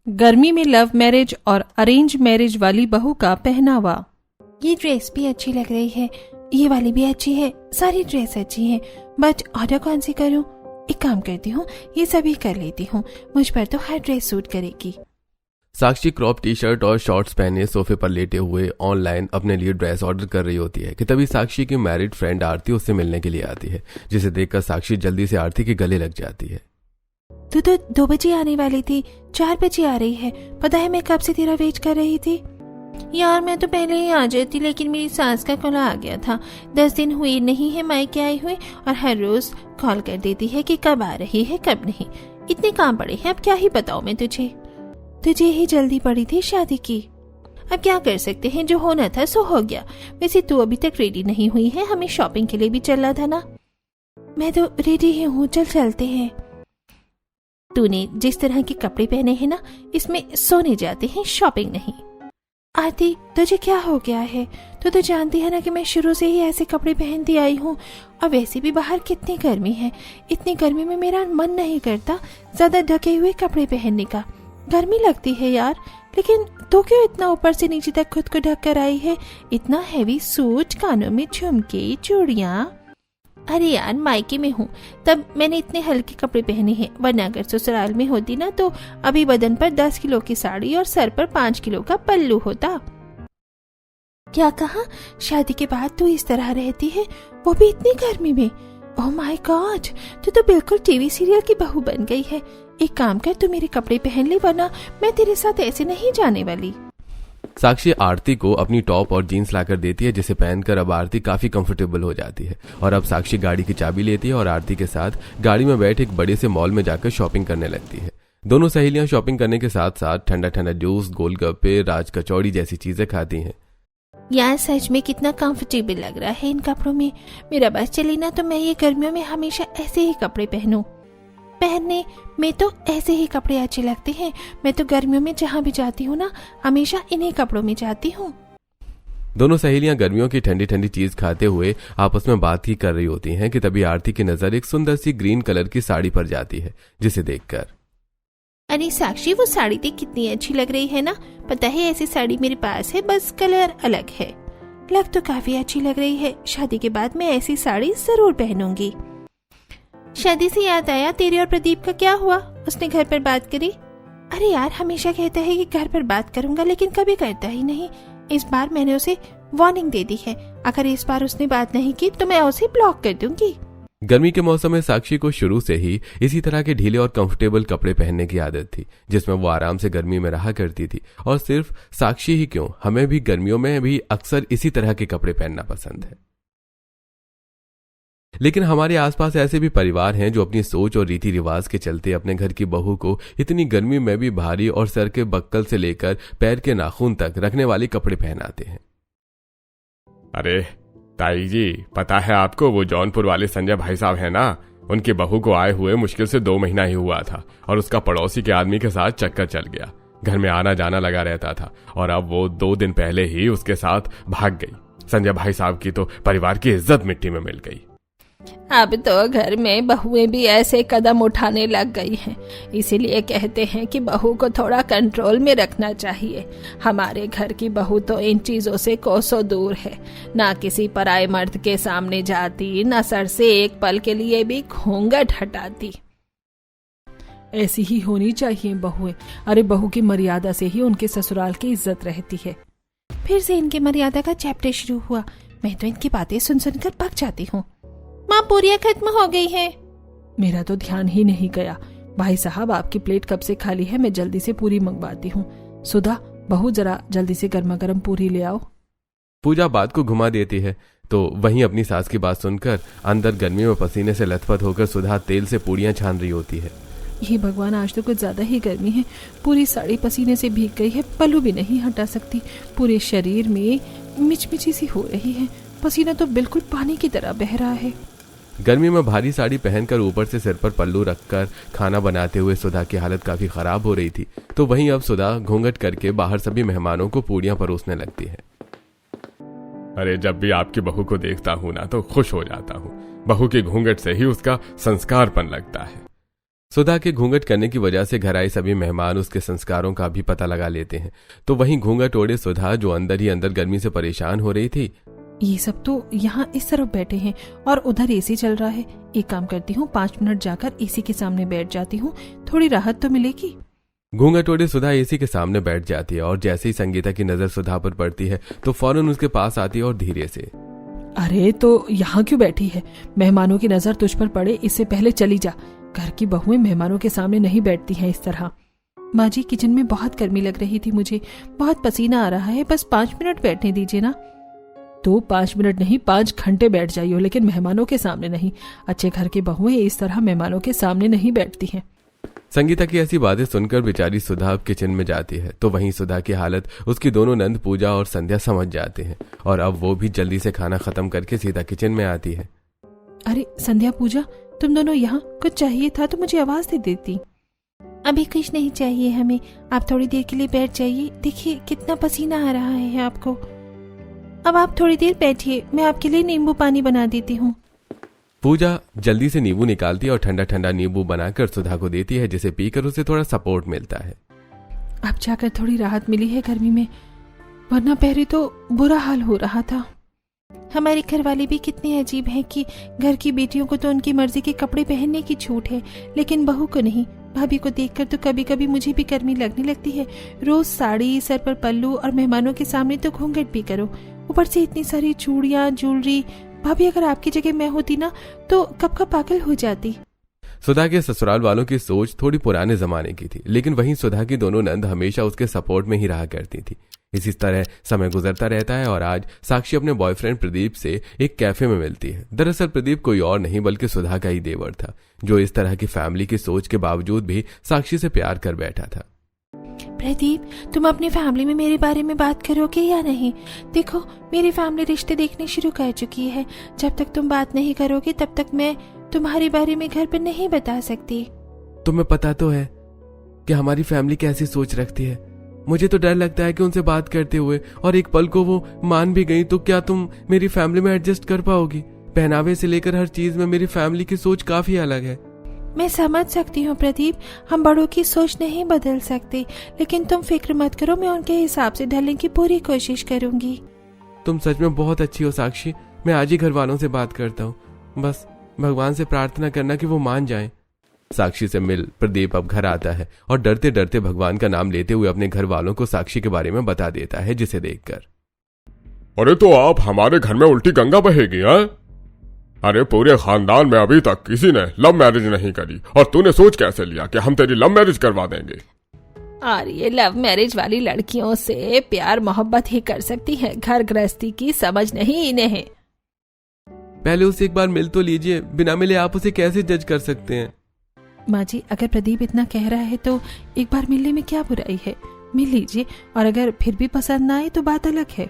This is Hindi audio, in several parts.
गर्मी में लव मैरिज और अरेंज मैरिज वाली बहू का पहनावा। ये ड्रेस भी अच्छी लग रही है, ये वाली भी अच्छी है, सारी ड्रेस अच्छी है, बट ऑर्डर कौन सी करूं? एक काम करती हूँ, ये सभी कर लेती हूँ, मुझ पर तो हर ड्रेस सूट करेगी। साक्षी क्रॉप टी शर्ट और शॉर्ट्स पहने सोफे पर लेटे हुए ऑनलाइन अपने लिए ड्रेस ऑर्डर कर रही होती है कि तभी साक्षी की मैरिड फ्रेंड आरती उससे मिलने के लिए आती है, जिसे देखकर साक्षी जल्दी से आरती के गले लग जाती है। तू तो 2 बजे आने वाली थी, 4 बजे आ रही है। पता है मैं कब से तेरा वेट कर रही थी। यार मैं तो पहले ही आ जाती, लेकिन मेरी सास का कॉल आ गया था। 10 दिन हुए नहीं है मायके आई हुए और हर रोज कॉल कर देती है कि कब आ रही है कब नहीं। इतने काम पड़े हैं, अब क्या ही बताऊं मैं तुझे ही जल्दी पड़ी थी शादी की। अब क्या कर सकते हैं, जो होना था सो हो गया। वैसे तू अभी तक रेडी नहीं हुई है, हमें शॉपिंग के लिए भी चलना था ना। मैं तो रेडी ही हूँ, चलते हैं। तूने जिस तरह के कपड़े पहने हैं ना, इसमें सोने जाते हैं, शॉपिंग नहीं। आरती तुझे क्या हो गया है? तू तो जानती है ना कि मैं शुरू से ही ऐसे कपड़े पहनती आई हूँ, और वैसे भी बाहर कितनी गर्मी है। इतनी गर्मी में मेरा मन नहीं करता ज्यादा ढके हुए कपड़े पहनने का। गर्मी लगती है यार, लेकिन तू क्यों इतना ऊपर से नीचे तक खुद को ढक कर आई है? इतना हैवी सूट, कानों में झुमके, चूड़ियां। अरे यार मायके में हूँ तब मैंने इतने हल्के कपड़े पहने हैं, वरना अगर ससुराल में होती ना तो अभी बदन पर 10 किलो की साड़ी और सर पर 5 किलो का पल्लू होता। क्या कहा? शादी के बाद तू इस तरह रहती है, वो भी इतनी गर्मी में? ओह माय गॉड, तू तो बिल्कुल टीवी सीरियल की बहू बन गई है। एक काम कर, तू मेरे कपड़े पहन ले, वरना मैं तेरे साथ ऐसे नहीं जाने वाली। साक्षी आरती को अपनी टॉप और जीन्स लाकर देती है, जिसे पहनकर अब आरती काफी कंफर्टेबल हो जाती है। और अब साक्षी गाड़ी की चाबी लेती है और आरती के साथ गाड़ी में बैठ एक बड़े से मॉल में जाकर शॉपिंग करने लगती है। दोनों सहेलियां शॉपिंग करने के साथ साथ ठंडा ठंडा जूस, गोलगप्पे, राज कचौड़ी जैसी चीजें खाती हैं। यार सच में कितना कंफर्टेबल लग रहा है इन कपड़ों में। मेरा बस चले ना तो मैं ये गर्मियों में हमेशा ऐसे ही कपड़े पहनूं। पहनने में तो ऐसे ही कपड़े अच्छे लगते हैं। मैं तो गर्मियों में जहाँ भी जाती हूँ ना, हमेशा इन्हीं कपड़ों में जाती हूँ। दोनों सहेलियां गर्मियों की ठंडी ठंडी चीज खाते हुए आपस में बात ही कर रही होती हैं कि तभी आरती की नजर एक सुंदर सी ग्रीन कलर की साड़ी पर जाती है, जिसे देखकर अरे साक्षी, वो साड़ी देख कितनी अच्छी लग रही है ना। पता है ऐसी साड़ी मेरे पास है, बस कलर अलग है। लग तो काफी अच्छी लग रही है। शादी के बाद मैं ऐसी साड़ी जरूर पहनूंगी। शादी से याद आया, तेरे और प्रदीप का क्या हुआ? उसने घर पर बात करी? अरे यार हमेशा कहता है कि घर पर बात करूंगा, लेकिन कभी करता ही नहीं। इस बार मैंने उसे वार्निंग दे दी है, अगर इस बार उसने बात नहीं की तो मैं उसे ब्लॉक कर दूंगी। गर्मी के मौसम में साक्षी को शुरू से ही इसी तरह के ढीले और कंफर्टेबल कपड़े पहनने की आदत थी, जिसमें वो आराम से गर्मी में रहा करती थी। और सिर्फ साक्षी ही क्यों, हमें भी गर्मियों में भी अक्सर इसी तरह के कपड़े पहनना पसंद है। लेकिन हमारे आसपास ऐसे भी परिवार हैं जो अपनी सोच और रीति रिवाज के चलते अपने घर की बहू को इतनी गर्मी में भी भारी और सर के बक्कल से लेकर पैर के नाखून तक रखने वाले कपड़े पहनाते हैं। अरे ताई जी, पता है आपको वो जौनपुर वाले संजय भाई साहब है ना, उनकी बहू को आए हुए मुश्किल से 2 महीना ही हुआ था और उसका पड़ोसी के आदमी के साथ चक्कर चल गया। घर में आना जाना लगा रहता था और अब वो 2 दिन पहले ही उसके साथ भाग गई। संजय भाई साहब की तो परिवार की इज्जत मिट्टी में मिल गई। अब तो घर में बहुएं भी ऐसे कदम उठाने लग गई हैं, इसीलिए कहते हैं कि बहू को थोड़ा कंट्रोल में रखना चाहिए। हमारे घर की बहू तो इन चीजों से कोसों दूर है, ना किसी पराये मर्द के सामने जाती, ना सर से एक पल के लिए भी घूंघट हटाती। ऐसी ही होनी चाहिए बहुएं। अरे बहू की मर्यादा से ही उनके ससुराल की इज्जत रहती है। फिर से इनके मर्यादा का चैप्टर शुरू हुआ। मैं तो इनकी बातें सुन सुनकर पक जाती हूँ। माँ पूरियां खत्म हो गई है। मेरा तो ध्यान ही नहीं गया। भाई साहब आपकी प्लेट कब से खाली है, मैं जल्दी से पूरी मंगवाती हूँ। सुधा बहू जरा जल्दी से गर्मा गर्म पूरी ले आओ। पूजा बात को घुमा देती है तो वहीं अपनी सास की बात सुनकर अंदर गर्मी में पसीने से लथपथ होकर सुधा तेल से पूड़ियां छान रही होती है। ये भगवान, आज तो कुछ ज्यादा ही गर्मी है। पूरी साड़ी पसीने से भीग गई है, पल्लू भी नहीं हटा सकती। पूरे शरीर में मिचमिची सी हो रही है, पसीना तो बिल्कुल पानी की तरह बह रहा है। गर्मी में भारी साड़ी पहनकर ऊपर से सिर पर पल्लू रखकर खाना बनाते हुए सुधा की हालत काफी खराब हो रही थी। तो वहीं अब सुधा घूंघट करके बाहर सभी मेहमानों को पूड़ियां परोसने लगती है। अरे जब भी आपकी बहू को देखता हूँ ना तो खुश हो जाता हूँ। बहू के घूंघट से ही उसका संस्कारपन लगता है। सुधा के घूंघट करने की वजह से घर आए सभी मेहमान उसके संस्कारों का भी पता लगा लेते हैं। तो वहीं घूंघट ओढ़े सुधा जो अंदर ही अंदर गर्मी से परेशान हो रही थी। ये सब तो यहाँ इस तरफ बैठे हैं और उधर एसी चल रहा है। एक काम करती हूँ, 5 मिनट जाकर एसी के सामने बैठ जाती हूँ, थोड़ी राहत तो मिलेगी। घूंघट ओढ़े सुधा एसी के सामने बैठ जाती है और जैसे ही संगीता की नजर सुधा पर पड़ती है तो फौरन उसके पास आती है और धीरे से, अरे तो यहाँ क्यों बैठी है? मेहमानों की नजर तुझ पर पड़े इससे पहले चली जा। घर की बहुएं मेहमानों के सामने नहीं बैठती हैं इस तरह। माँ जी, किचन में बहुत गर्मी लग रही थी, मुझे बहुत पसीना आ रहा है, बस 5 मिनट बैठने दीजिए ना। तो 5 मिनट नहीं 5 घंटे बैठ जाइयो, लेकिन मेहमानों के सामने नहीं। अच्छे घर की बहुएं इस तरह मेहमानों के सामने नहीं बैठती हैं। संगीता की ऐसी बातें सुनकर बेचारी सुधा अब किचन में जाती है। तो वहीं सुधा की हालत उसकी दोनों नंद पूजा और संध्या समझ जाते हैं और अब वो भी जल्दी से खाना खत्म करके सीधा किचन में आती है। अरे संध्या, पूजा, तुम दोनों यहाँ? कुछ चाहिए था तो मुझे आवाज दे देती। अभी कुछ नहीं चाहिए हमें, आप थोड़ी देर के लिए बैठ जाइए। देखिए कितना पसीना आ रहा है आपको। अब आप थोड़ी देर बैठिए, मैं आपके लिए नींबू पानी बना देती हूँ। पूजा जल्दी से नींबू निकालती है और ठंडा ठंडा नींबू बनाकर सुधा को देती है, जिसे पीकर उसे थोड़ा सपोर्ट मिलता है। अब जाकर थोड़ी राहत मिली है गर्मी में, वरना पहले तो बुरा हाल हो रहा था। हमारे घर वाले भी कितने अजीब हैं कि घर की बेटियों को तो उनकी मर्जी के कपड़े पहनने की छूट है, लेकिन बहू को नहीं। भाभी को देखकर तो कभी कभी मुझे भी गर्मी लगने लगती है। रोज साड़ी, सर पर पल्लू और मेहमानों के सामने तो घूंघट भी करो, ऊपर से इतनी सारी चूड़ियां, ज्वेलरी। भाभी, अगर आपकी जगह मैं होती ना तो कब का पागल हो जाती। सुधा के ससुराल वालों की सोच थोड़ी पुराने जमाने की थी, लेकिन वहीं सुधा की दोनों नंद हमेशा उसके सपोर्ट में ही रहा करती थी। इसी तरह समय गुजरता रहता है और आज साक्षी अपने बॉयफ्रेंड प्रदीप से एक कैफे में मिलती है। दरअसल प्रदीप कोई और नहीं बल्कि सुधा का ही देवर था, जो इस तरह की फैमिली की सोच के बावजूद भी साक्षी से प्यार कर बैठा था। प्रदीप, तुम अपनी फैमिली में मेरे बारे में बात करोगे या नहीं? देखो, मेरी फैमिली रिश्ते देखने शुरू कर चुकी है। जब तक तुम बात नहीं करोगे तब तक मैं तुम्हारे बारे में घर पर नहीं बता सकती। तुम्हें पता तो है कि हमारी फैमिली कैसी सोच रखती है। मुझे तो डर लगता है कि उनसे बात करते हुए और एक पल को वो मान भी गई तो क्या तुम मेरी फैमिली में एडजस्ट कर पाओगी? पहनावे से लेकर हर चीज में मेरी फैमिली की सोच काफी अलग है। मैं समझ सकती हूँ प्रदीप, हम बड़ों की सोच नहीं बदल सकते, लेकिन तुम फिक्र मत करो, मैं उनके हिसाब से ढलने की पूरी कोशिश करूंगी। तुम सच में बहुत अच्छी हो साक्षी। मैं आज ही घर वालों से बात करता हूँ, बस भगवान से प्रार्थना करना कि वो मान जाएं। साक्षी से मिल प्रदीप अब घर आता है और डरते डरते भगवान का नाम लेते हुए अपने घर वालों को साक्षी के बारे में बता देता है, जिसे देखकर, अरे तो आप हमारे घर में उल्टी गंगा बहेगी? अरे पूरे खानदान में अभी तक किसी ने लव मैरिज नहीं करी और तूने सोच कैसे लिया कि हम तेरी लव मैरिज करवा देंगे? और ये लव मैरिज वाली लड़कियों से प्यार मोहब्बत ही कर सकती है, घर गृहस्थी की समझ नहीं इन्हें। पहले उसे एक बार मिल तो लीजिए, बिना मिले आप उसे कैसे जज कर सकते हैं? माँ जी, अगर प्रदीप इतना कह रहा है तो एक बार मिलने में क्या बुराई है? मिल लीजिए, और अगर फिर भी पसंद ना आए तो बात अलग है।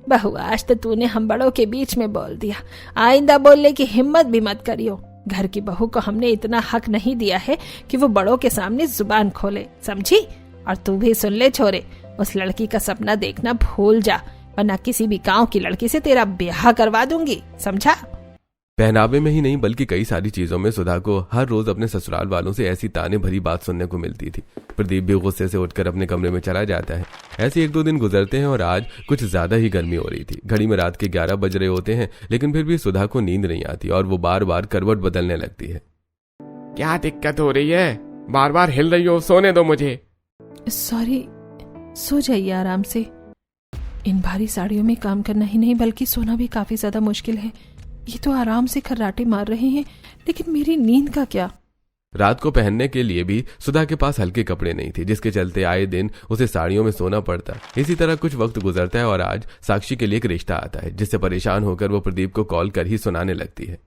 बहू, आज तो तूने हम बड़ों के बीच में बोल दिया, आइंदा बोलने की हिम्मत भी मत करियो। घर की बहू को हमने इतना हक नहीं दिया है कि वो बड़ों के सामने जुबान खोले, समझी? और तू भी सुन ले छोरे, उस लड़की का सपना देखना भूल जा, वरना किसी भी गांव की लड़की से तेरा ब्याह करवा दूंगी, समझा? पहनावे में ही नहीं बल्कि कई सारी चीजों में सुधा को हर रोज अपने ससुराल वालों से ऐसी ताने भरी बात सुनने को मिलती थी। प्रदीप भी गुस्से से उठकर अपने कमरे में चला जाता है। ऐसे 1-2 दिन गुजरते हैं और आज कुछ ज्यादा ही गर्मी हो रही थी। घड़ी में रात के 11 बज रहे होते हैं, लेकिन फिर भी सुधा को नींद नहीं आती और वो बार बार करवट बदलने लगती है। क्या दिक्कत हो रही है? बार बार हिल रही हो, सोने दो मुझे। सॉरी, सो जाइए आराम से। इन भारी साड़ियों में काम करना ही नहीं बल्कि सोना भी काफी ज्यादा मुश्किल है। ये तो आराम से खर्राटे मार रहे हैं, लेकिन मेरी नींद का क्या? रात को पहनने के लिए भी सुधा के पास हल्के कपड़े नहीं थे, जिसके चलते आए दिन उसे साड़ियों में सोना पड़ता। इसी तरह कुछ वक्त गुजरता है और आज साक्षी के लिए एक रिश्ता आता है, जिससे परेशान होकर वो प्रदीप को कॉल कर ही सुनाने लगती है।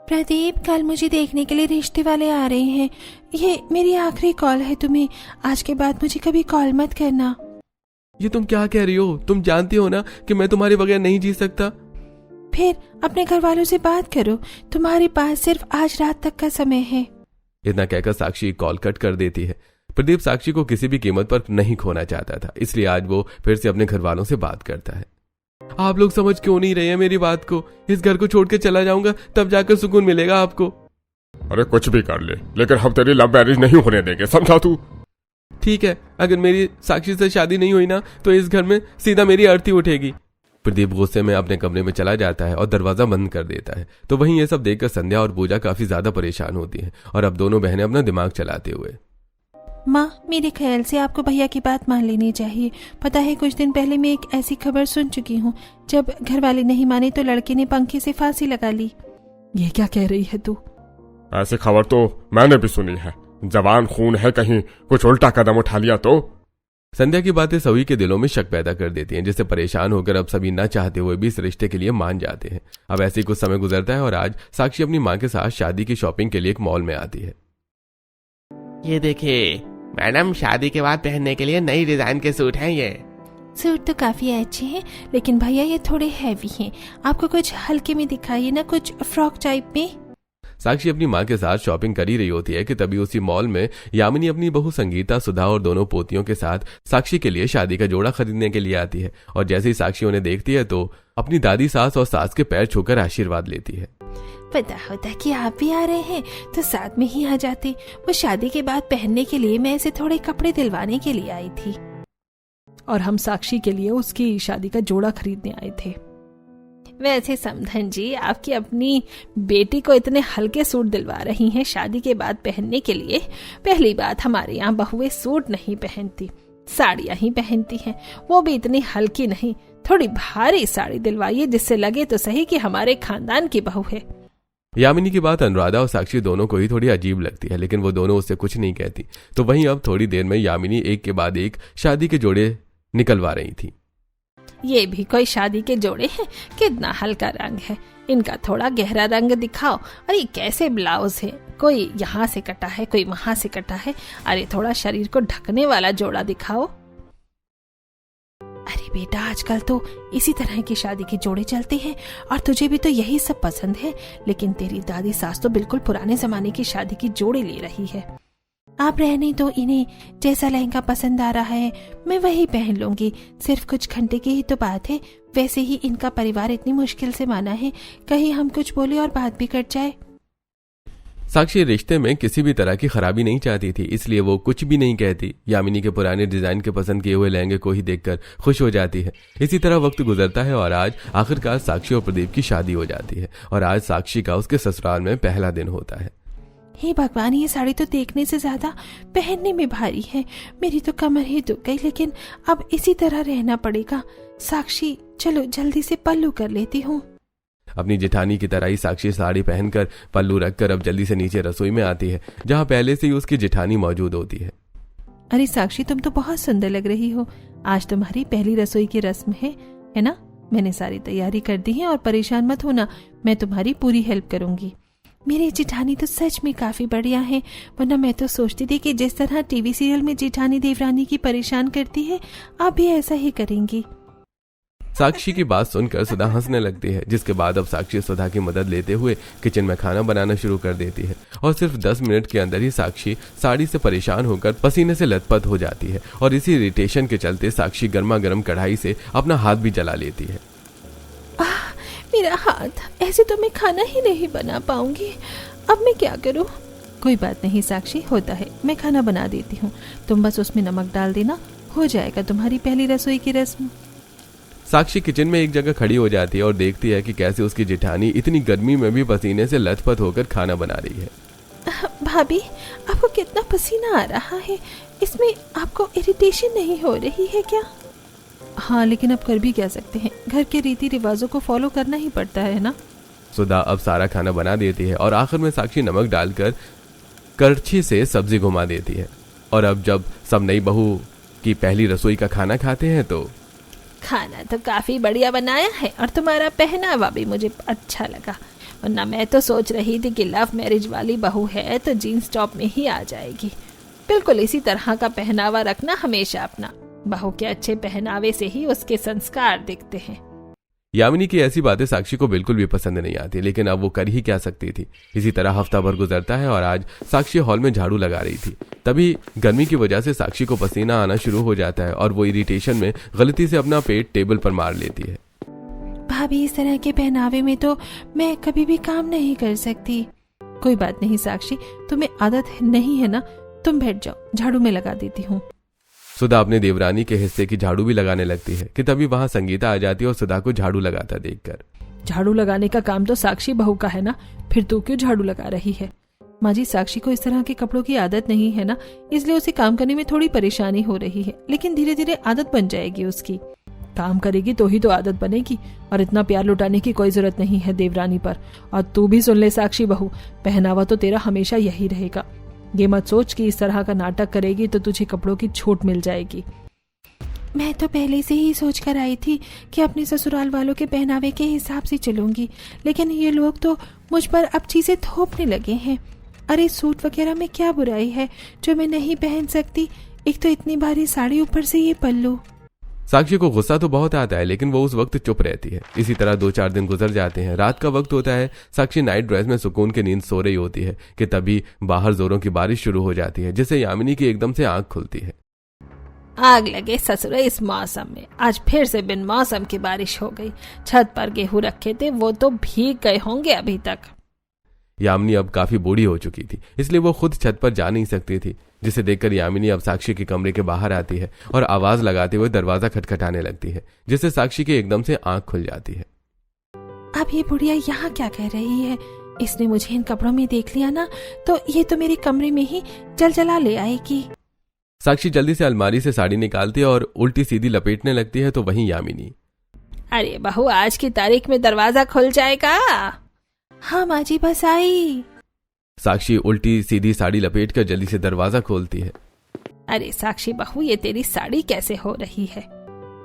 प्रदीप, कल मुझे देखने के लिए रिश्ते वाले आ रहे हैं। ये मेरी आखिरी कॉल है तुम्हें, आज के बाद मुझे कभी कॉल मत करना। ये तुम क्या कह रही हो? तुम जानती हो ना कि मैं तुम्हारे बगैर नहीं जी सकता। फिर अपने घर वालों से बात करो, तुम्हारे पास सिर्फ आज रात तक का समय है। इतना कहकर साक्षी कॉल कट कर देती है। प्रदीप साक्षी को किसी भी कीमत पर नहीं खोना चाहता था, इसलिए आज वो फिर से अपने घर वालों से बात करता है। आप लोग समझ क्यों नहीं रहे हैं मेरी बात को? इस घर को छोड़ के चला जाऊंगा, तब जाकर सुकून मिलेगा आपको। अरे कुछ भी कर ले, लेकिन हम तेरी लव मैरिज नहीं होने देंगे, समझा तू? ठीक है, अगर मेरी साक्षी से शादी नहीं हुई ना तो इस घर में सीधा मेरी आरती उठेगी। प्रदीप गुस्से में अपने कमरे में चला जाता है और दरवाजा बंद कर देता है। तो वहीं ये सब देखकर संध्या और पूजा काफी ज्यादा परेशान होती हैं और अब दोनों बहनें अपना दिमाग चलाते हुए। माँ, मेरे ख्याल से आपको भैया की बात मान लेनी चाहिए। पता है, कुछ दिन पहले मैं एक ऐसी खबर सुन चुकी हूँ, जब घर वाले नहीं माने तो लड़के ने पंखे से फांसी लगा ली। ये क्या कह रही है तू? ऐसी खबर तो मैंने भी सुनी है। जवान खून है, कहीं कुछ उल्टा कदम उठा लिया तो। संध्या की बातें सभी के दिलों में शक पैदा कर देती हैं, जिससे परेशान होकर अब सभी न चाहते हुए भी इस रिश्ते के लिए मान जाते हैं। अब ऐसे ही कुछ समय गुजरता है और आज साक्षी अपनी माँ के साथ शादी की शॉपिंग के लिए एक मॉल में आती है। ये देखिए मैडम, शादी के बाद पहनने के लिए नई डिजाइन के सूट हैं ये। सूट तो काफी अच्छे हैं, लेकिन भैया ये थोड़े हैवी हैं। आपको कुछ हल्के में दिखाइए ना, कुछ फ्रॉक टाइप में। साक्षी अपनी माँ के साथ शॉपिंग कर ही रही होती है कि तभी उसी मॉल में यामिनी अपनी बहू संगीता, सुधा और दोनों पोतियों के साथ साक्षी के लिए शादी का जोड़ा खरीदने के लिए आती है। और जैसे ही साक्षी उन्हें देखती है तो अपनी दादी सास और सास के पैर छूकर आशीर्वाद लेती है। पता होता कि आप भी आ रहे हैं तो साथ में ही आ जाते। वो शादी के बाद पहनने के लिए मैं इसे थोड़े कपड़े दिलवाने के लिए आई थी। और हम साक्षी के लिए उसकी शादी का जोड़ा खरीदने आए थे। वैसे समधन जी, आपकी अपनी बेटी को इतने हल्के सूट दिलवा रही हैं शादी के बाद पहनने के लिए। पहली बात, हमारे यहाँ बहुएं सूट नहीं पहनती, साड़ियाँ ही पहनती हैं, वो भी इतनी हल्की नहीं, थोड़ी भारी साड़ी दिलवाइए जिससे लगे तो सही कि हमारे खानदान की बहू है। यामिनी की बात अनुराधा और साक्षी दोनों को ही थोड़ी अजीब लगती है, लेकिन वो दोनों उससे कुछ नहीं कहती। तो वहीं अब थोड़ी देर में यामिनी एक के बाद एक शादी के जोड़े निकलवा रही थी। ये भी कोई शादी के जोड़े हैं? कितना हल्का रंग है, इनका थोड़ा गहरा रंग दिखाओ। अरे कैसे ब्लाउज है, कोई यहाँ से कटा है, कोई वहां से कटा है। अरे थोड़ा शरीर को ढकने वाला जोड़ा दिखाओ। अरे बेटा, आजकल तो इसी तरह की शादी के जोड़े चलते हैं और तुझे भी तो यही सब पसंद है। लेकिन तेरी दादी सास तो बिल्कुल पुराने जमाने की शादी की जोड़े ले रही है। आप रहने तो इन्हें जैसा लहंगा पसंद आ रहा है मैं वही पहन लूंगी। सिर्फ कुछ घंटे की ही तो बात है। वैसे ही इनका परिवार इतनी मुश्किल से माना है, कहीं हम कुछ बोले और बात भी कट जाए। साक्षी रिश्ते में किसी भी तरह की खराबी नहीं चाहती थी, इसलिए वो कुछ भी नहीं कहती। यामिनी के पुराने डिजाइन के पसंद किए हुए लहंगे को ही देखकर खुश हो जाती है। इसी तरह वक्त गुजरता है और आज आखिरकार साक्षी और प्रदीप की शादी हो जाती है और आज साक्षी का उसके ससुराल में पहला दिन होता है। हे भगवान, ये साड़ी तो देखने से ज्यादा पहनने में भारी है। मेरी तो कमर ही दुख गई, लेकिन अब इसी तरह रहना पड़ेगा। साक्षी, चलो जल्दी से पल्लू कर लेती हूँ। अपनी जेठानी की तरह ही साक्षी साड़ी पहनकर पल्लू रखकर अब जल्दी से नीचे रसोई में आती है, जहाँ पहले से ही उसकी जेठानी मौजूद होती है। अरे साक्षी, तुम तो बहुत सुंदर लग रही हो। आज तुम्हारी पहली रसोई की रस्म है ना? मैंने सारी तैयारी कर दी है और परेशान मत होना, मैं तुम्हारी पूरी हेल्प करूंगी। मेरी जेठानी तो सच में काफी बढ़िया है, वरना मैं तो सोचती थी कि जिस तरह टीवी सीरियल में जेठानी देवरानी की परेशान करती है, आप भी ऐसा ही करेंगी। साक्षी की बात सुनकर सुधा हंसने लगती है, जिसके बाद अब साक्षी सुधा की मदद लेते हुए किचन में खाना बनाना शुरू कर देती है। और सिर्फ 10 मिनट के अंदर ही साक्षी साड़ी से परेशान होकर पसीने से लथपथ हो जाती है और इसी इरिटेशन के चलते साक्षी गर्मा गर्म कढ़ाई से अपना हाथ भी जला लेती है। मेरा हाथ, ऐसे तो मैं खाना ही नहीं बना पाऊंगी। अब मैं क्या करूं? कोई बात नहीं साक्षी, होता है, मैं खाना बना देती हूँ। तुम बस उसमें नमक डाल देना, हो जाएगा तुम्हारी पहली रसोई की रस्म। साक्षी किचन में एक जगह खड़ी हो जाती है और देखती है कि कैसे उसकी जेठानी इतनी गर्मी में भी पसीने से लथपथ होकर खाना बना रही है। भाभी, आपको कितना पसीना आ रहा है, इसमें आपको इरिटेशन नहीं हो रही है क्या? हाँ, लेकिन अब कर भी क्या सकते हैं, घर के रीति रिवाजों को फॉलो करना ही पड़ता है ना। सुधा अब सारा खाना बना देती है और आखिर में साक्षी नमक डालकर करछी से सब्जी घुमा देती है। और अब जब सब नई बहू की पहली रसोई का खाना खाते हैं तो खाना तो काफी बढ़िया बनाया है और तुम्हारा पहनावा भी मुझे अच्छा लगा, वरना मैं तो सोच रही थी कि लव मैरिज वाली बहू है तो जीन्स टॉप में ही आ जाएगी। बिल्कुल इसी तरह का पहनावा रखना हमेशा अपना। बहू के अच्छे पहनावे से ही उसके संस्कार दिखते हैं। यामिनी की ऐसी बातें साक्षी को बिल्कुल भी पसंद नहीं आती, लेकिन अब वो कर ही क्या सकती थी। इसी तरह हफ्ता भर गुजरता है और आज साक्षी हॉल में झाड़ू लगा रही थी। तभी गर्मी की वजह से साक्षी को पसीना आना शुरू हो जाता है और वो इरिटेशन में गलती से अपना पेट टेबल पर मार लेती है। भाभी, इस तरह के पहनावे में तो मैं कभी भी काम नहीं कर सकती। कोई बात नहीं साक्षी, तुम्हें आदत नहीं है ना, तुम बैठ जाओ, झाड़ू में लगा देती हूँ। सुधा अपने देवरानी के हिस्से की झाड़ू भी लगाने लगती है कि तभी वहां संगीता आ जाती है और सुधा को झाड़ू लगाता देखकर। झाड़ू लगाने का काम तो साक्षी बहू का है ना, फिर तू क्यों झाड़ू लगा रही है? माँ जी, साक्षी को इस तरह के कपड़ों की आदत नहीं है ना, इसलिए उसे काम करने में थोड़ी परेशानी हो रही है, लेकिन धीरे धीरे आदत बन जाएगी उसकी। काम करेगी तो ही तो आदत बनेगी, और इतना प्यार लुटाने की कोई जरूरत नहीं है देवरानी पर। और तू भी सुन ले साक्षी बहू, पहनावा तो तेरा हमेशा यही रहेगा। ये मत सोच कि इस तरह का नाटक करेगी तो तुझे कपड़ों की छूट मिल जाएगी। मैं तो पहले से ही सोच कर आई थी कि अपने ससुराल वालों के पहनावे के हिसाब से चलूंगी, लेकिन ये लोग तो मुझ पर अब चीजें थोपने लगे हैं। अरे सूट वगैरह में क्या बुराई है जो मैं नहीं पहन सकती? एक तो इतनी भारी साड़ी, ऊपर से ये पल्लू। साक्षी को गुस्सा तो बहुत आता है, लेकिन वो उस वक्त चुप रहती है। इसी तरह 2-4 दिन गुजर जाते हैं। रात का वक्त होता है, साक्षी नाइट ड्रेस में सुकून की नींद सो रही होती है कि तभी बाहर जोरों की बारिश शुरू हो जाती है, जिससे यामिनी की एकदम से आंख खुलती है। आग लगे ससुर इस मौसम में, आज फिर से बिन मौसम की बारिश हो गई। छत पर गेहूं रखे थे, वो तो भीग गए होंगे अभी तक। यामिनी अब काफी बूढ़ी हो चुकी थी, इसलिए वो खुद छत पर जा नहीं सकती थी, जिसे देखकर यामिनी अब साक्षी के कमरे के बाहर आती है और आवाज लगाते हुए दरवाजा खटखटाने लगती है, जिससे साक्षी की एकदम से आंख खुल जाती है। अब ये बुढ़िया यहाँ क्या कर रही है? इसने मुझे इन कपड़ों में देख लिया ना, तो ये तो मेरे कमरे में ही जला ले आएगी। साक्षी जल्दी से अलमारी से साड़ी निकालती है और उल्टी सीधी लपेटने लगती है, तो वहीं यामिनी, अरे बहू, आज की तारीख में दरवाजा खुल जाएगा। हाँ माँ जी, बस आई। साक्षी उल्टी सीधी साड़ी लपेटकर जल्दी से दरवाजा खोलती है। अरे साक्षी बहू, ये तेरी साड़ी कैसे हो रही है?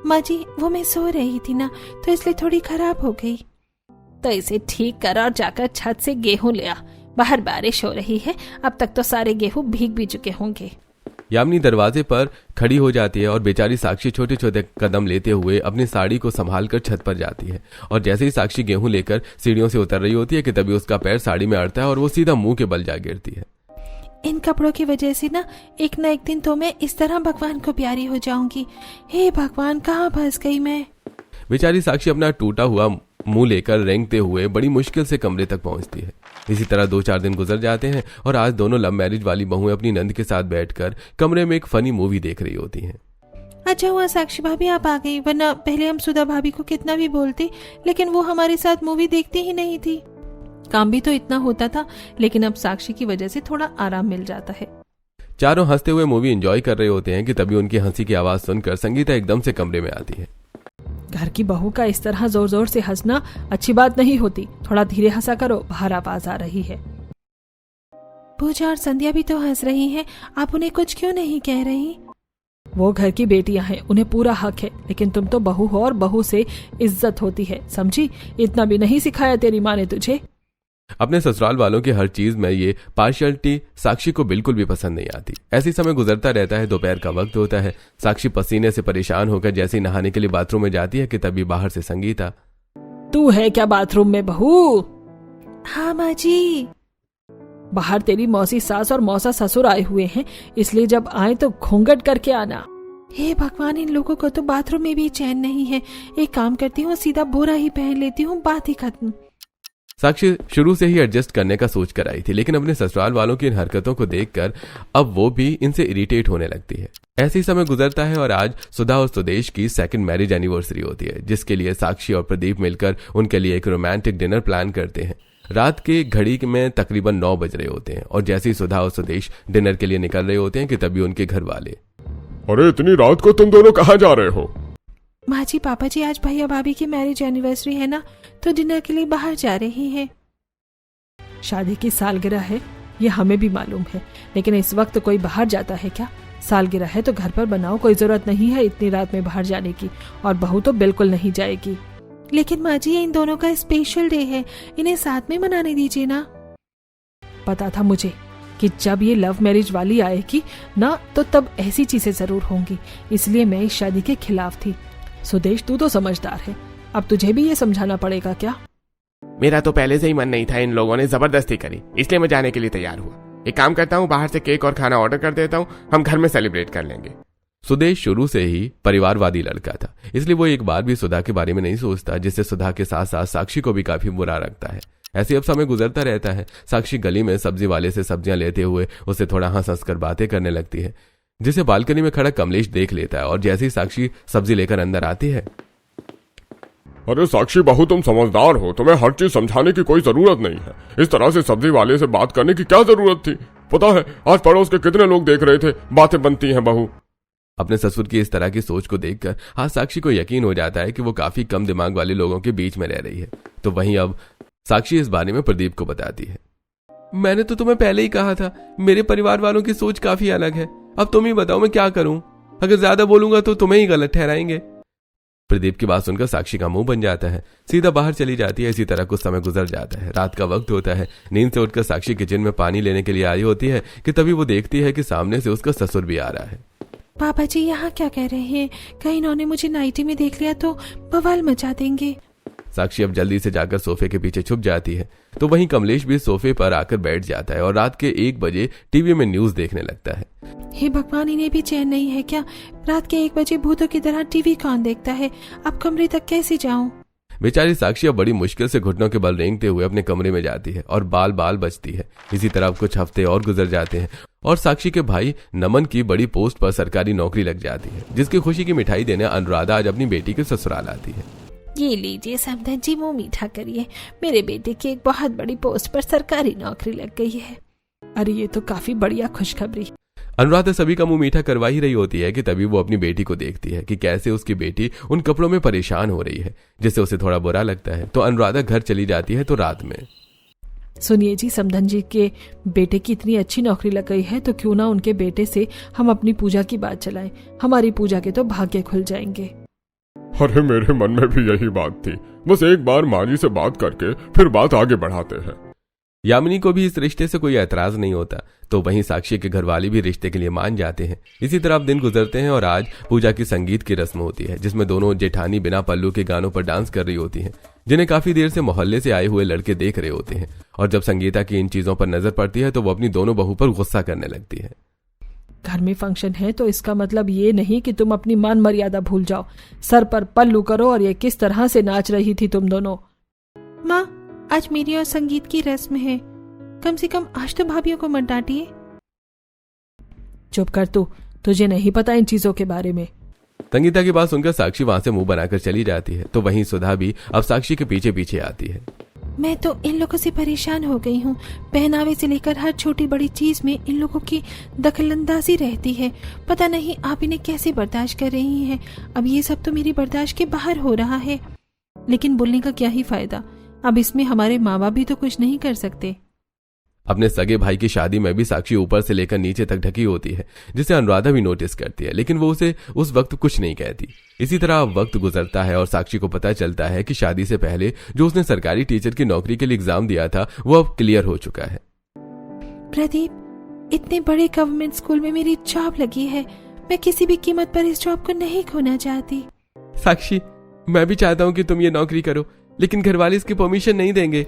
माँ जी, वो मैं सो रही थी ना, तो इसलिए थोड़ी खराब हो गई। तो इसे ठीक कर और जाकर छत से गेहूं ले आ। बाहर बारिश हो रही है, अब तक तो सारे गेहूं भीग भी चुके होंगे। यामिनी दरवाजे पर खड़ी हो जाती है और बेचारी साक्षी छोटे छोटे कदम लेते हुए अपनी साड़ी को संभालकर छत पर जाती है। और जैसे ही साक्षी गेहूं लेकर सीढ़ियों से उतर रही होती है कि तभी उसका पैर साड़ी में अड़ता है और वो सीधा मुंह के बल जा गिरती है। इन कपड़ों की वजह से ना एक दिन तो मैं इस तरह भगवान को प्यारी हो जाऊंगी। हे भगवान, कहाँ फंस गई मैं? बेचारी साक्षी अपना टूटा हुआ मुंह लेकर रेंगते हुए बड़ी मुश्किल से कमरे तक पहुंचती है। इसी तरह 2-4 दिन गुजर जाते हैं और आज दोनों लव मैरिज वाली बहुएं अपनी नंद के साथ बैठकर कमरे में एक फनी मूवी देख रही होती हैं। अच्छा हुआ साक्षी भाभी आप आ गई, वरना पहले हम सुधा भाभी को कितना भी बोलते, लेकिन वो हमारे साथ मूवी देखती ही नहीं थी। काम भी तो इतना होता था, लेकिन अब साक्षी की वजह से थोड़ा आराम मिल जाता है। चारों हंसते हुए मूवी एंजॉय कर रहे होते हैं कि तभी उनकी हंसी की आवाज सुनकर संगीता एकदम से कमरे में आती है। घर की बहू का इस तरह जोर जोर से हंसना अच्छी बात नहीं होती, थोड़ा धीरे हंसा करो, बाहर आवाज आ रही है। पूजा और संध्या भी तो हंस रही हैं, आप उन्हें कुछ क्यों नहीं कह रही? वो घर की बेटियां हैं, उन्हें पूरा हक है, लेकिन तुम तो बहू हो और बहू से इज्जत होती है, समझी? इतना भी नहीं सिखाया तेरी माँ ने तुझे। अपने ससुराल वालों की हर चीज में ये पार्शियलिटी साक्षी को बिल्कुल भी पसंद नहीं आती। ऐसी समय गुजरता रहता है, दोपहर का वक्त होता है। साक्षी पसीने से परेशान होकर जैसे ही नहाने के लिए बाथरूम में जाती है कि तभी बाहर से संगीता, तू है क्या बाथरूम में बहू? हाँ माँ जी। बाहर तेरी मौसी सास और मौसा ससुर आए हुए हैं, इसलिए जब आए तो घूंघट करके आना। हे भगवान, इन लोगों को तो बाथरूम में भी चैन नहीं है। एक काम करती हूँ, सीधा बोरा ही पहन लेती हूँ, बात ही खत्म। साक्षी शुरू से ही एडजस्ट करने का सोच कर आई थी, लेकिन अपने ससुराल वालों की इन हरकतों को देखकर अब वो भी इनसे इरिटेट होने लगती है। ऐसी समय गुजरता है और आज सुधा और सुदेश की 2nd मैरिज एनिवर्सरी होती है, जिसके लिए साक्षी और प्रदीप मिलकर उनके लिए एक रोमांटिक डिनर प्लान करते हैं। रात के घड़ी में तकरीबन 9 बज रहे होते हैं और जैसे ही सुधा और सुदेश डिनर के लिए निकल रहे होते हैं कि तभी उनके घर वाले, अरे इतनी रात को तुम दोनों कहाँ जा रहे हो? माँ जी, पापा जी आज भैया भाभी की मैरिज एनिवर्सरी है ना, तो डिनर के लिए बाहर जा रही है। शादी की सालगिरह है, ये हमें भी मालूम है, लेकिन इस वक्त कोई बाहर जाता है क्या? सालगिरह है तो घर पर बनाओ, कोई जरूरत नहीं है इतनी रात में बाहर जाने की, और बहू तो बिल्कुल नहीं जाएगी। लेकिन माँ जी, ये इन दोनों का स्पेशल डे है, इन्हें साथ में मनाने दीजिए ना। पता था मुझे कि जब ये लव मैरिज वाली आएगी ना, तो तब ऐसी चीजें जरूर होंगी, इसलिए मैं इस शादी के खिलाफ थी। सुदेश, तू तो समझदार है, अब तुझे भी ये समझाना पड़ेगा क्या? मेरा तो पहले से ही मन नहीं था, इन लोगों ने जबरदस्ती करी, इसलिए मैं जाने के लिए तैयार हुआ। एक काम करता हूँ, बाहर से केक और खाना ऑर्डर कर देता हूँ, हम घर में सेलिब्रेट कर लेंगे। सुदेश शुरू से ही परिवारवादी लड़का था, इसलिए वो एक बार भी सुधा के बारे में नहीं सोचता, जिससे सुधा के साथ साथ साक्षी को भी काफी बुरा लगता है। ऐसे अब समय गुजरता रहता है। साक्षी गली में सब्जी वाले से सब्जियां लेते हुए उससे थोड़ा हंस हंस कर बातें करने लगती है, जिसे बालकनी में खड़ा कमलेश देख लेता है। और जैसे ही साक्षी सब्जी लेकर अंदर आती है, अरे साक्षी बहू, तुम समझदार हो, तुम्हें हर चीज समझाने की कोई जरूरत नहीं है। इस तरह से सब्जी वाले से बात करने की क्या जरूरत थी? पता है आज पड़ोस के कितने लोग देख रहे थे, बातें बनती हैं बहू। अपने ससुर की इस तरह की सोच को देखकर आज साक्षी को यकीन हो जाता है कि वो काफी कम दिमाग वाले लोगों के बीच में रह रही है। तो वहीं अब साक्षी इस बारे में प्रदीप को बताती है। मैंने तो तुम्हें पहले ही कहा था, मेरे परिवार वालों की सोच काफी अलग है। अब तुम ही बताओ मैं क्या करूं? अगर ज्यादा बोलूंगा तो तुम्हें ही गलत ठहराएंगे। प्रदीप की बात सुनकर साक्षी का मुंह बन जाता है, सीधा बाहर चली जाती है। इसी तरह कुछ समय गुजर जाता है। रात का वक्त होता है। नींद से उठकर साक्षी किचन में पानी लेने के लिए आई होती है कि तभी वो देखती है कि सामने से उसका ससुर भी आ रहा है। पापा जी यहाँ क्या कह रहे हैं? कहीं इन्होंने मुझे नाइटी में देख लिया तो बवाल मचा देंगे। साक्षी अब जल्दी से जाकर सोफे के पीछे छुप जाती है। तो वहीं कमलेश भी सोफे पर आकर बैठ जाता है और रात के 1 बजे टीवी में न्यूज देखने लगता है। हे भगवान, इन्हें भी चैन नहीं है क्या? रात के 1 बजे भूतों की तरह टीवी कौन देखता है? अब कमरे तक कैसे जाऊं? बेचारी साक्षी अब बड़ी मुश्किल से घुटनों के बल रेंगते हुए अपने कमरे में जाती है और बाल बाल बचती है। इसी तरह कुछ हफ्ते और गुजर जाते हैं और साक्षी के भाई नमन की बड़ी पोस्ट पर सरकारी नौकरी लग जाती है, जिसकी खुशी की मिठाई देने अनुराधा आज अपनी बेटी के ससुराल आती है। ये लीजिए समधन जी, मुंह मीठा करिए, मेरे बेटे की एक बहुत बड़ी पोस्ट पर सरकारी नौकरी लग गई है। अरे ये तो काफी बढ़िया खुशखबरी। अनुराधा सभी का मुंह मीठा करवा ही रही होती है कि तभी वो अपनी बेटी को देखती है कि कैसे उसकी बेटी उन कपड़ों में परेशान हो रही है, जिससे उसे थोड़ा बुरा लगता है। तो अनुराधा घर चली जाती है। तो रात में सुनिए जी, समधन जी के बेटे की इतनी अच्छी नौकरी लग गई है तो क्यों ना उनके बेटे से हम अपनी पूजा की बात चलाएं। हमारी पूजा के तो भाग्य खुल जाएंगे। अरे मेरे मन में भी यही बात थी, बस एक बार माँ जी से बात करके फिर बात आगे बढ़ाते हैं। यामिनी को भी इस रिश्ते से कोई ऐतराज नहीं होता। तो वहीं साक्षी के घरवाले भी रिश्ते के लिए मान जाते हैं। इसी तरह अब दिन गुजरते हैं और आज पूजा की संगीत की रस्म होती है, जिसमें दोनों जेठानी बिना पल्लू के गानों पर डांस कर रही होती हैं, जिन्हें काफी देर से मोहल्ले से आए हुए लड़के देख रहे होते हैं। और जब संगीता की इन चीजों पर नजर पड़ती है तो वो अपनी दोनों बहू पर गुस्सा करने लगती है। घर में फंक्शन है तो इसका मतलब ये नहीं कि तुम अपनी मान मर्यादा भूल जाओ। सर पर पल्लू करो। और ये किस तरह से नाच रही थी तुम दोनों? माँ, आज मेरी और संगीत की रस्म है, कम से कम आज तो भाभीियों को मत डांटिए। चुप कर तू, तुझे नहीं पता इन चीजों के बारे में। संगीता की बात सुनकर साक्षी वहां से मुंह बनाकर चली जाती है। तो वहीं सुधा भी अब साक्षी के पीछे पीछे आती है। मैं तो इन लोगों से परेशान हो गई हूँ। पहनावे से लेकर हर छोटी बड़ी चीज में इन लोगों की दखलंदाजी रहती है। पता नहीं आप इन्हें कैसे बर्दाश्त कर रही हैं। अब ये सब तो मेरी बर्दाश्त के बाहर हो रहा है। लेकिन बोलने का क्या ही फायदा? अब इसमें हमारे माँ बाप भी तो कुछ नहीं कर सकते। अपने सगे भाई की शादी में भी साक्षी ऊपर से लेकर नीचे तक ढकी होती है, जिसे अनुराधा भी नोटिस करती है, लेकिन वो उसे उस वक्त कुछ नहीं कहती। इसी तरह वक्त गुजरता है और साक्षी को पता चलता है कि शादी से पहले जो उसने सरकारी टीचर की नौकरी के लिए एग्जाम दिया था वो अब क्लियर हो चुका है। प्रदीप, इतने बड़े गवर्नमेंट स्कूल में मेरी जॉब लगी है। मैं किसी भी कीमत पर इस जॉब को नहीं खोना चाहती। साक्षी, मैं भी चाहता हूँ कि तुम ये नौकरी करो, लेकिन घरवाले इसकी परमिशन नहीं देंगे।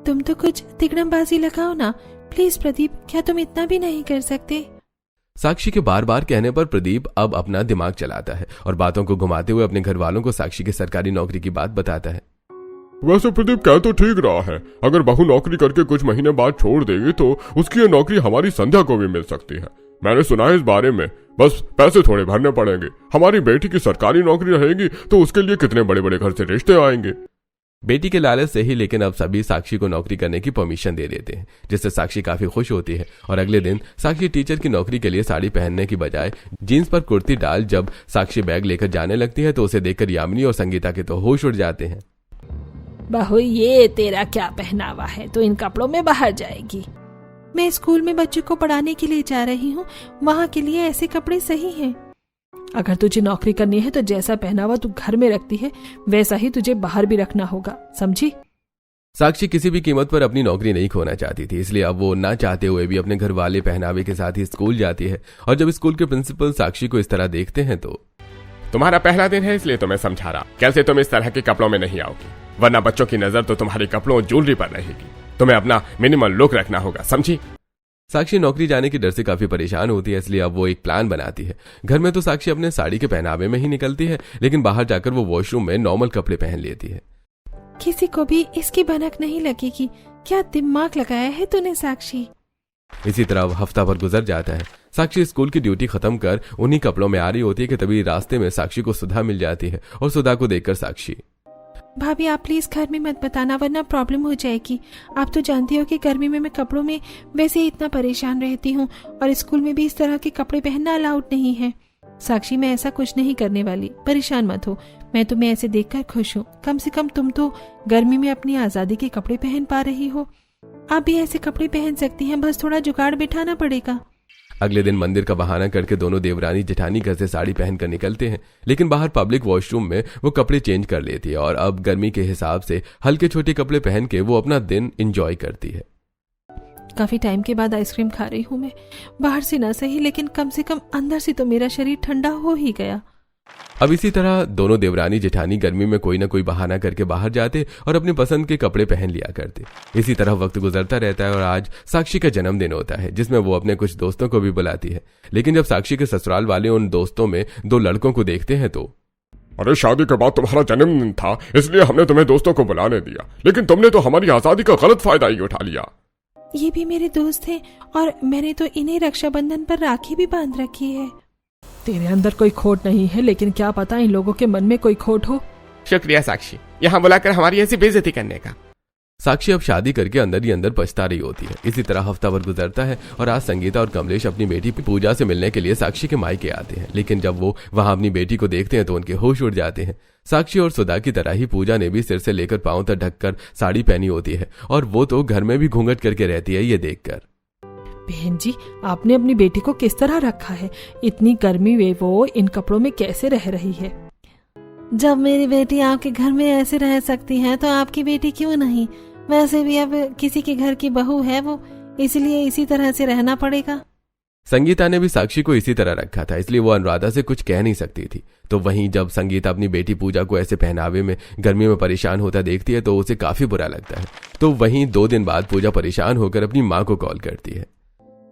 तुम तो कुछ तिगड़मबाजी लगाओ ना प्लीज प्रदीप, क्या तुम इतना भी नहीं कर सकते? साक्षी के बार बार कहने पर प्रदीप अब अपना दिमाग चलाता है और बातों को घुमाते हुए अपने घर वालों को साक्षी की सरकारी नौकरी की बात बताता है। वैसे प्रदीप कह तो ठीक रहा है, अगर बहू नौकरी करके कुछ महीने बाद छोड़ देगी तो उसकी ये नौकरी हमारी संध्या को भी मिल सकती है। मैंने सुना है इस बारे में, बस पैसे थोड़े भरने पड़ेंगे। हमारी बेटी की सरकारी नौकरी रहेगी तो उसके लिए कितने बड़े बड़े घर से रिश्ते आएंगे। बेटी के लालच से ही लेकिन अब सभी साक्षी को नौकरी करने की परमिशन दे देते हैं, जिससे साक्षी काफी खुश होती है। और अगले दिन साक्षी टीचर की नौकरी के लिए साड़ी पहनने की बजाय जीन्स पर कुर्ती डाल जब साक्षी बैग लेकर जाने लगती है तो उसे देखकर यामिनी और संगीता के तो होश उड़ जाते हैं। बहू, ये तेरा क्या पहनावा है? तो इन कपड़ों में बाहर जाएगी? मैं स्कूल में बच्चों को पढ़ाने के लिए जा रही हूँ, वहाँ के लिए ऐसे कपड़े सही हैं। अगर तुझे नौकरी करनी है तो जैसा पहनावा तू घर में रखती है वैसा ही तुझे बाहर भी रखना होगा, समझी? साक्षी किसी भी कीमत पर अपनी नौकरी नहीं खोना चाहती थी, इसलिए अब वो ना चाहते हुए भी अपने घर वाले पहनावे के साथ ही स्कूल जाती है। और जब स्कूल के प्रिंसिपल साक्षी को इस तरह देखते हैं तो तुम्हारा पहला दिन है इसलिए तो मैं समझा रहा, कल से तुम इस तरह के कपड़ों में नहीं आओगी, वरना बच्चों की नजर तो तुम्हारे कपड़ों और ज्वेलरी पर रहेगी। तुम्हें अपना मिनिमल लुक रखना होगा, समझी? साक्षी नौकरी जाने के डर से काफी परेशान होती है, इसलिए अब वो एक प्लान बनाती है। घर में तो साक्षी अपने साड़ी के पहनावे में ही निकलती है, लेकिन बाहर जाकर वो वॉशरूम में नॉर्मल कपड़े पहन लेती है। किसी को भी इसकी भनक नहीं लगेगी। क्या दिमाग लगाया है तूने साक्षी। इसी तरह हफ्ता भर गुजर जाता है। साक्षी स्कूल की ड्यूटी खत्म कर उन्हीं कपड़ों में आ रही होती है कि तभी रास्ते में साक्षी को सुधा मिल जाती है और सुधा को देखकर साक्षी, भाभी आप प्लीज घर में मत बताना वरना प्रॉब्लम हो जाएगी। आप तो जानती हो कि गर्मी में मैं कपड़ों में वैसे ही इतना परेशान रहती हूँ और स्कूल में भी इस तरह के कपड़े पहनना अलाउड नहीं है। साक्षी मैं ऐसा कुछ नहीं करने वाली, परेशान मत हो। मैं तुम्हें ऐसे देखकर खुश हूँ। कम से कम तुम तो गर्मी में अपनी आजादी के कपड़े पहन पा रही हो। आप भी ऐसे कपड़े पहन सकती हैं, बस थोड़ा जुगाड़ बिठाना पड़ेगा। अगले दिन मंदिर का बहाना करके दोनों देवरानी जेठानी घर से साड़ी पहनकर निकलते हैं, लेकिन बाहर पब्लिक वॉशरूम में वो कपड़े चेंज कर लेती है और अब गर्मी के हिसाब से हल्के छोटे कपड़े पहन के वो अपना दिन एंजॉय करती है। काफी टाइम के बाद आइसक्रीम खा रही हूँ मैं। बाहर से ना सही लेकिन कम से कम अंदर से तो मेरा शरीर ठंडा हो ही गया। अब इसी तरह दोनों देवरानी जेठानी गर्मी में कोई ना कोई बहाना करके बाहर जाते और अपने पसंद के कपड़े पहन लिया करते। इसी तरह वक्त गुजरता रहता है और आज साक्षी का जन्मदिन होता है जिसमें वो अपने कुछ दोस्तों को भी बुलाती है। लेकिन जब साक्षी के ससुराल वाले उन दोस्तों में दो लड़कों को देखते हैं तो, अरे शादी के बाद तुम्हारा जन्मदिन था इसलिए हमने तुम्हें दोस्तों को बुलाने दिया, लेकिन तुमने तो हमारी आजादी का गलत फायदा ही उठा लिया। ये भी मेरे दोस्त हैं और मैंने तो इन्हें रक्षाबंधन पर राखी भी बांध रखी है। तेरे अंदर कोई खोट नहीं है, लेकिन क्या पता इन लोगों के मन में कोई खोट हो। शुक्रिया साक्षी, यहाँ बुलाकर हमारी ऐसी बेइज्जती करने का। साक्षी अब शादी करके अंदर ही अंदर पछता रही होती है। इसी तरह हफ्ता भर गुजरता है और आज संगीता और कमलेश अपनी बेटी पूजा से मिलने के लिए साक्षी के मायके आते हैं, लेकिन जब वो वहां अपनी बेटी को देखते हैं तो उनके होश उड़ जाते हैं। साक्षी और सुधा की तरह ही पूजा ने भी सिर से लेकर पांव तक ढककर साड़ी पहनी होती है और वो तो घर में भी घूंघट करके रहती है। ये देखकर, बहन जी आपने अपनी बेटी को किस तरह रखा है? इतनी गर्मी में वो इन कपड़ों में कैसे रह रही है? जब मेरी बेटी आपके घर में ऐसे रह सकती है तो आपकी बेटी क्यों नहीं? वैसे भी अब किसी के घर की बहू है वो, इसलिए इसी तरह से रहना पड़ेगा। संगीता ने भी साक्षी को इसी तरह रखा था, इसलिए वो अनुराधा से कुछ कह नहीं सकती थी। तो वहीं जब संगीता अपनी बेटी पूजा को ऐसे पहनावे में गर्मी में परेशान होता देखती है तो उसे काफी बुरा लगता है। तो वहीं 2 दिन बाद पूजा परेशान होकर अपनी माँ को कॉल करती है।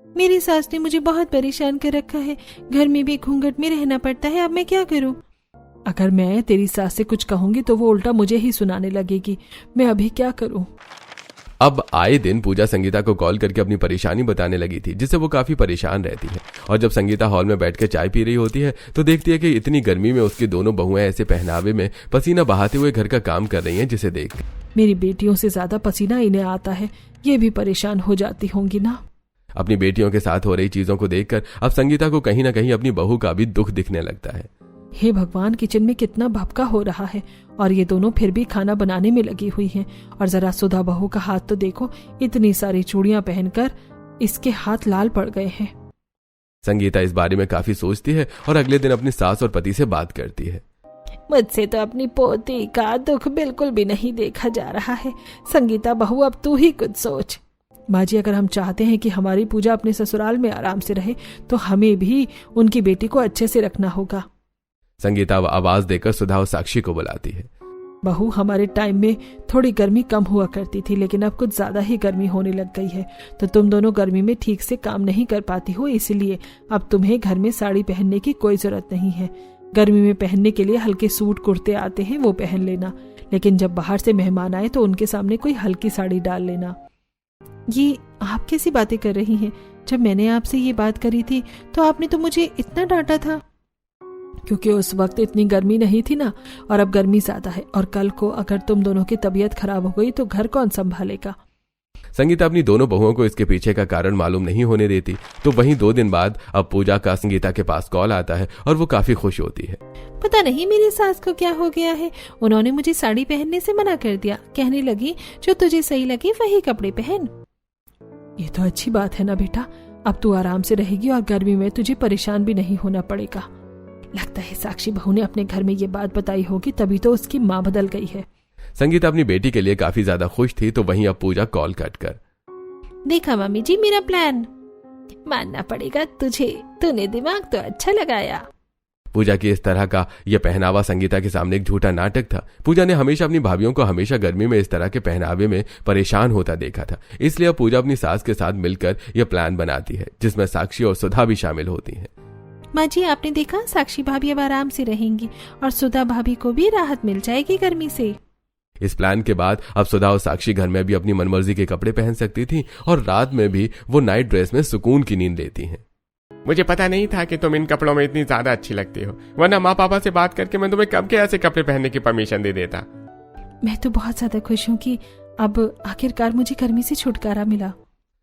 मेरी सास ने मुझे बहुत परेशान कर रखा है, घर में भी घूंघट में रहना पड़ता है, अब मैं क्या करूं? अगर मैं तेरी सास से कुछ कहूंगी तो वो उल्टा मुझे ही सुनाने लगेगी। मैं अभी क्या करूं? अब आए दिन पूजा संगीता को कॉल करके अपनी परेशानी बताने लगी थी, जिससे वो काफी परेशान रहती है। और जब संगीता हॉल में बैठकर चाय पी रही होती है तो देखती है कि इतनी गर्मी में उसकी दोनों बहुएं ऐसे पहनावे में पसीना बहाते हुए घर का काम कर रही हैं, जिसे देख मेरी बेटियों से ज्यादा पसीना इन्हें आता है। ये भी परेशान हो जाती होंगी ना। अपनी बेटियों के साथ हो रही चीजों को देखकर अब संगीता को कहीं ना कहीं अपनी बहू का भी दुख दिखने लगता है। हे भगवान, किचन में कितना भपका हो रहा है और ये दोनों फिर भी खाना बनाने में लगी हुई हैं। और जरा सुधा बहू का हाथ तो देखो, इतनी सारी चूड़ियां पहनकर इसके हाथ लाल पड़ गए हैं। संगीता इस बारे में काफी सोचती है और अगले दिन अपनी सास और पति से बात करती है। मुझसे तो अपनी पोती का दुख बिल्कुल भी नहीं देखा जा रहा है। संगीता बहू, अब तू ही कुछ सोच। माँ जी, अगर हम चाहते हैं कि हमारी पूजा अपने ससुराल में आराम से रहे तो हमें भी उनकी बेटी को अच्छे से रखना होगा। संगीता आवाज देकर सुधा और साक्षी को बुलाती है। बहू, हमारे टाइम में थोड़ी गर्मी कम हुआ करती थी, लेकिन अब कुछ ज्यादा ही गर्मी होने लग गई है। तो तुम दोनों गर्मी में ठीक से काम नहीं कर पाती हो, इसलिए अब तुम्हें घर में साड़ी पहनने की कोई जरूरत नहीं है। गर्मी में पहनने के लिए हल्के सूट कुर्ते आते हैं, वो पहन लेना, लेकिन जब बाहर से मेहमान आए तो उनके सामने कोई हल्की साड़ी डाल लेना। ये आप कैसी बातें कर रही हैं? जब मैंने आपसे ये बात करी थी तो आपने तो मुझे इतना डांटा था। क्योंकि उस वक्त इतनी गर्मी नहीं थी ना, और अब गर्मी ज्यादा है, और कल को अगर तुम दोनों की तबीयत खराब हो गई तो घर कौन संभालेगा? संगीता अपनी दोनों बहुओं को इसके पीछे का कारण मालूम नहीं होने देती। तो वहीं 2 दिन बाद अब पूजा का संगीता के पास कॉल आता है और वो काफी खुश होती है। पता नहीं मेरी सास को क्या हो गया है, उन्होंने मुझे साड़ी पहनने से मना कर दिया। कहने लगी जो तुझे सही लगे वही कपड़े पहन। ये तो अच्छी बात है ना बेटा, अब तू आराम से रहेगी और गर्मी में तुझे परेशान भी नहीं होना पड़ेगा। लगता है साक्षी बहू ने अपने घर में ये बात बताई होगी, तभी तो उसकी माँ बदल गई है। संगीता अपनी बेटी के लिए काफी ज्यादा खुश थी। तो वहीं अब पूजा कॉल कट कर, देखा मम्मी जी मेरा प्लान? मानना पड़ेगा तुझे, तूने दिमाग तो अच्छा लगाया। पूजा की इस तरह का यह पहनावा संगीता के सामने एक झूठा नाटक था। पूजा ने हमेशा अपनी भाभियों को हमेशा गर्मी में इस तरह के पहनावे में परेशान होता देखा था, इसलिए अब पूजा अपनी सास के साथ मिलकर यह प्लान बनाती है, जिसमें साक्षी और सुधा भी शामिल होती हैं। माँ जी, आपने देखा, साक्षी भाभी अब आराम से रहेंगी और सुधा भाभी को भी राहत मिल जाएगी गर्मी से। इस प्लान के बाद अब सुधा और साक्षी घर में भी अपनी मनमर्जी के कपड़े पहन सकती थी और रात में भी वो नाइट ड्रेस में सुकून की नींद लेती हैं। मुझे पता नहीं था कि तुम इन कपड़ों में इतनी ज्यादा अच्छी लगती हो, वरना माँ पापा से बात करके मैं तुम्हें कब के ऐसे कपड़े पहनने की परमिशन दे देता। मैं तो बहुत ज्यादा खुश हूँ कि अब आखिरकार मुझे गर्मी से छुटकारा मिला।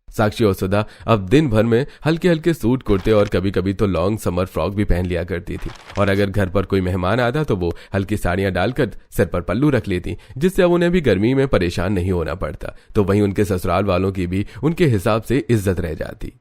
साक्षी और सुधा अब दिन भर में हल्के हल्के सूट कुर्ते और कभी कभी तो लॉन्ग समर फ्रॉक भी पहन लिया करती थी, और अगर घर पर कोई मेहमान आता तो वो हल्की साड़ियां डालकर सिर पर पल्लू रख लेती, जिससे अब उन्हें भी गर्मी में परेशान नहीं होना पड़ता। तो वहीं उनके ससुराल वालों की भी उनके हिसाब से इज्जत रह जाती।